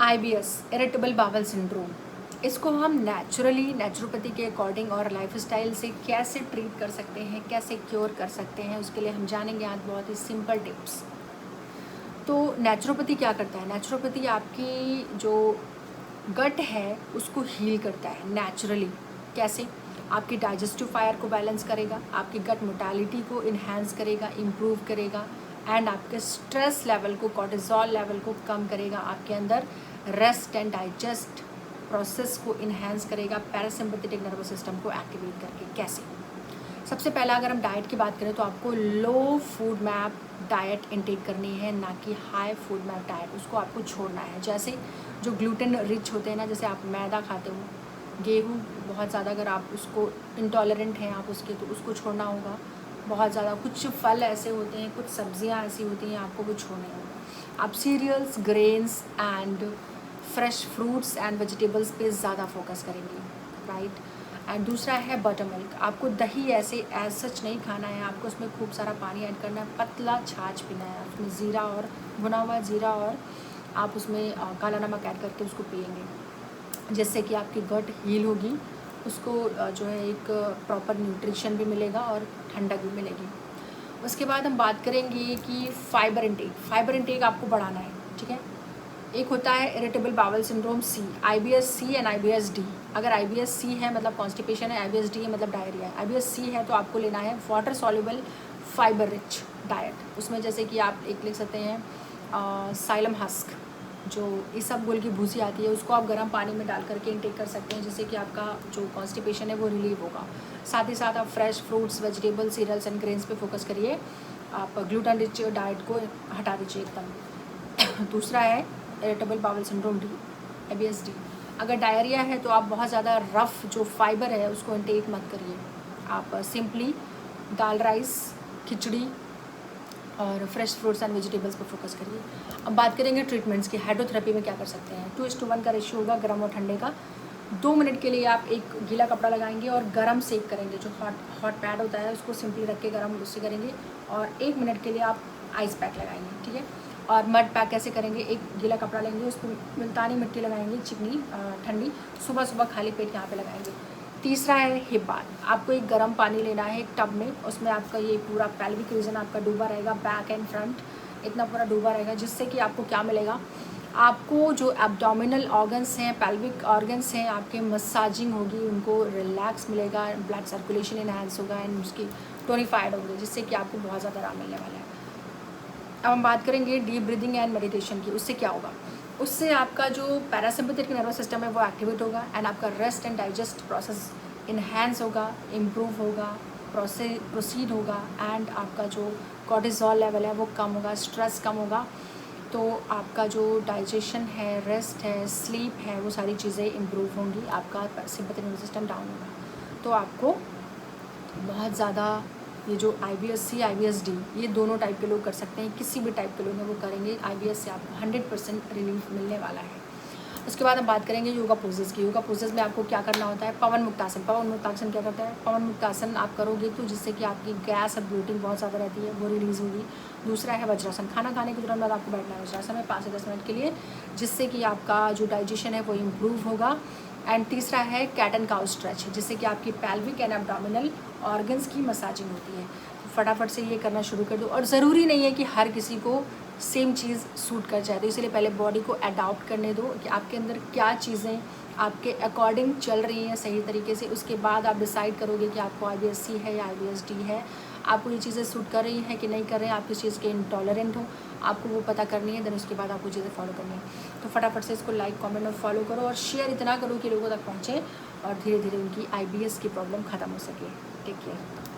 IBS irritable bowel syndrome, इसको हम naturopathy के अकॉर्डिंग और लाइफस्टाइल से कैसे ट्रीट कर सकते हैं, कैसे क्योर कर सकते हैं, उसके लिए हम जानेंगे आज बहुत ही सिंपल टिप्स। तो नेचुरोपैथी क्या करता है? नेचुरोपैथी आपकी जो गट है उसको हील करता है नेचुरली। कैसे? आपकी डाइजेस्टिव फायर को बैलेंस करेगा, आपकी गट मोटालिटी को इन्हेंस करेगा, इम्प्रूव करेगा, एंड आपके स्ट्रेस लेवल को, कॉर्टिजोल लेवल को कम करेगा, आपके अंदर रेस्ट एंड डाइजेस्ट प्रोसेस को इन्हेंस करेगा, पैरासिम्पैथेटिक नर्वस सिस्टम को एक्टिवेट करके। कैसे? सबसे पहला अगर हम डाइट की बात करें तो आपको लो फूड मैप डाइट इंटेक करनी है, ना कि हाई फूड मैप डाइट। उसको आपको छोड़ना है। जैसे जो ग्लूटेन रिच होते हैं ना, जैसे आप मैदा खाते हो, गेहूँ बहुत ज़्यादा, अगर आप उसको इंटॉलरेंट हैं आप उसके, तो उसको छोड़ना होगा बहुत ज़्यादा। कुछ फल ऐसे होते हैं, कुछ सब्जियां ऐसी होती हैं, आपको वो छोड़ना होगा। आप cereals, grains and fresh fruits and vegetables पे ज़्यादा फोकस करेंगे, राइट। एंड दूसरा है बटर मिल्क। आपको दही ऐसे एज सच नहीं खाना है, आपको उसमें खूब सारा पानी ऐड करना है, पतला छाछ पीना है, उसमें ज़ीरा और भुना हुआ ज़ीरा और आप उसमें काला नमक ऐड करके उसको पिएंगे, जिससे कि आपकी गट हील होगी, उसको जो है एक प्रॉपर न्यूट्रिशन भी मिलेगा और ठंडक भी मिलेगी। उसके बाद हम बात करेंगे कि फाइबर इंटेक आपको बढ़ाना है, ठीक है। एक होता है irritable bowel syndrome C, IBS C and IBS D. अगर IBS सी है मतलब कॉन्स्टिपेशन है, IBS डी है मतलब डायरिया है। IBS सी है तो आपको लेना है water soluble fibre rich diet. उसमें जैसे कि आप एक लिख सकते हैं साइलम हस्क, जो इसबगोल की भूसी आती है, उसको आप गर्म पानी में डाल करके इंटेक कर सकते हैं, जिससे कि आपका जो कॉन्स्टिपेशन है वो रिलीव होगा। साथ ही साथ आप fresh fruits, vegetables, cereals and grains पे फोकस करिए। आप ग्लूटेन रिच डाइट को हटा दीजिए एकदम। दूसरा है irritable bowel syndrome D, IBS D. अगर डायरिया है तो आप बहुत ज़्यादा रफ़ जो फाइबर है उसको इंटेक मत करिए। आप सिंपली दाल राइस, खिचड़ी और फ्रेश फ्रूट्स एंड वेजिटेबल्स पर फोकस करिए। अब बात करेंगे ट्रीटमेंट्स की। हाइड्रोथेरेपी में क्या कर सकते हैं? 2:1 का रेशियो होगा गर्म और ठंडे का। 2 मिनट के लिए आप एक गीला कपड़ा लगाएंगे और गर्म सेक करेंगे। जो हॉट पैड होता है उसको सिंपली रख के गर्म उससे करेंगे, और 1 मिनट के लिए आप आइस पैक लगाएंगे, ठीक है। और मड पैक कैसे करेंगे? एक गीला कपड़ा लेंगे, उस पर मुल्तानी मिट्टी लगाएंगे, चिकनी ठंडी, सुबह सुबह खाली पेट यहाँ पे लगाएंगे। तीसरा है हिप बाथ। आपको एक गर्म पानी लेना है एक टब में, उसमें आपका ये पूरा पेल्विक रीजन आपका डूबा रहेगा, बैक एंड फ्रंट इतना पूरा डूबा रहेगा, जिससे कि आपको क्या मिलेगा? आपको जो एब्डोमिनल ऑर्गन्स हैं, पेल्विक ऑर्गन्स हैं, आपके मसाजिंग होगी, उनको रिलैक्स मिलेगा, ब्लड सर्कुलेशन इनहेंस होगा एंड उसकी टोनिफाइड होगी, जिससे कि आपको बहुत ज़्यादा आराम मिलने वाला है। अब हम बात करेंगे डीप ब्रीदिंग एंड मेडिटेशन की। उससे क्या होगा? उससे आपका जो पैरासिम्पैथेटिक नर्वस सिस्टम है वो एक्टिवेट होगा, एंड आपका rest and digest process enhance होगा, इम्प्रूव होगा, प्रोसीड होगा, एंड आपका जो कॉर्टिजोल लेवल है वो कम होगा, स्ट्रेस कम होगा, तो आपका जो डाइजेशन है, रेस्ट है, स्लीप है, वो सारी चीज़ें इम्प्रूव होंगी, आपका सिम्पैथेटिक नर्वस सिस्टम डाउन होगा। तो आपको बहुत ज़्यादा ये जो IBS सी, IBS डी, ये दोनों टाइप के लोग कर सकते हैं। किसी भी टाइप के लोग हैं वो करेंगे, IBS से आपको 100% रिलीफ मिलने वाला है। उसके बाद हम बात करेंगे योगा पोजेज़ की। योगा पोजेज़ में आपको क्या करना होता है? पवन मुक्तासन। पवन मुक्तासन क्या करता है? पवन मुक्तासन आप करोगे तो जिससे कि आपकी गैस और ब्लोटिंग बहुत ज़्यादा रहती है वो रिलीज़ होगी। दूसरा है वज्रासन। खाना खाने के तुरंत बाद आपको बैठना है वज्रासन में 5 से 10 मिनट के लिए, जिससे कि आपका जो डाइजेशन है वो इम्प्रूव होगा। एंड तीसरा है कैट एंड काउ स्ट्रेच, जिससे कि आपकी पेल्विक एंड एब्डोमिनल ऑर्गन्स की मसाजिंग होती है। तो फटाफट से ये करना शुरू कर दो। और ज़रूरी नहीं है कि हर किसी को सेम चीज़ सूट कर जाए, तो इसलिए पहले बॉडी को अडॉप्ट करने दो कि आपके अंदर क्या चीज़ें आपके अकॉर्डिंग चल रही हैं सही तरीके से। उसके बाद आप डिसाइड करोगे कि आपको IBS सी है या IBS डी है, आपको ये चीज़ें सूट कर रही हैं कि नहीं कर रहे हैं, आप किस चीज़ के इंटॉलरेंट हो, आपको वो पता करनी है। देन उसके बाद आपको चीज़ें फॉलो करनी है। तो फटाफट से इसको लाइक, कमेंट और फॉलो करो, और शेयर इतना करो कि लोगों तक पहुँचे और धीरे धीरे उनकी IBS की प्रॉब्लम ख़त्म हो सके। Take care.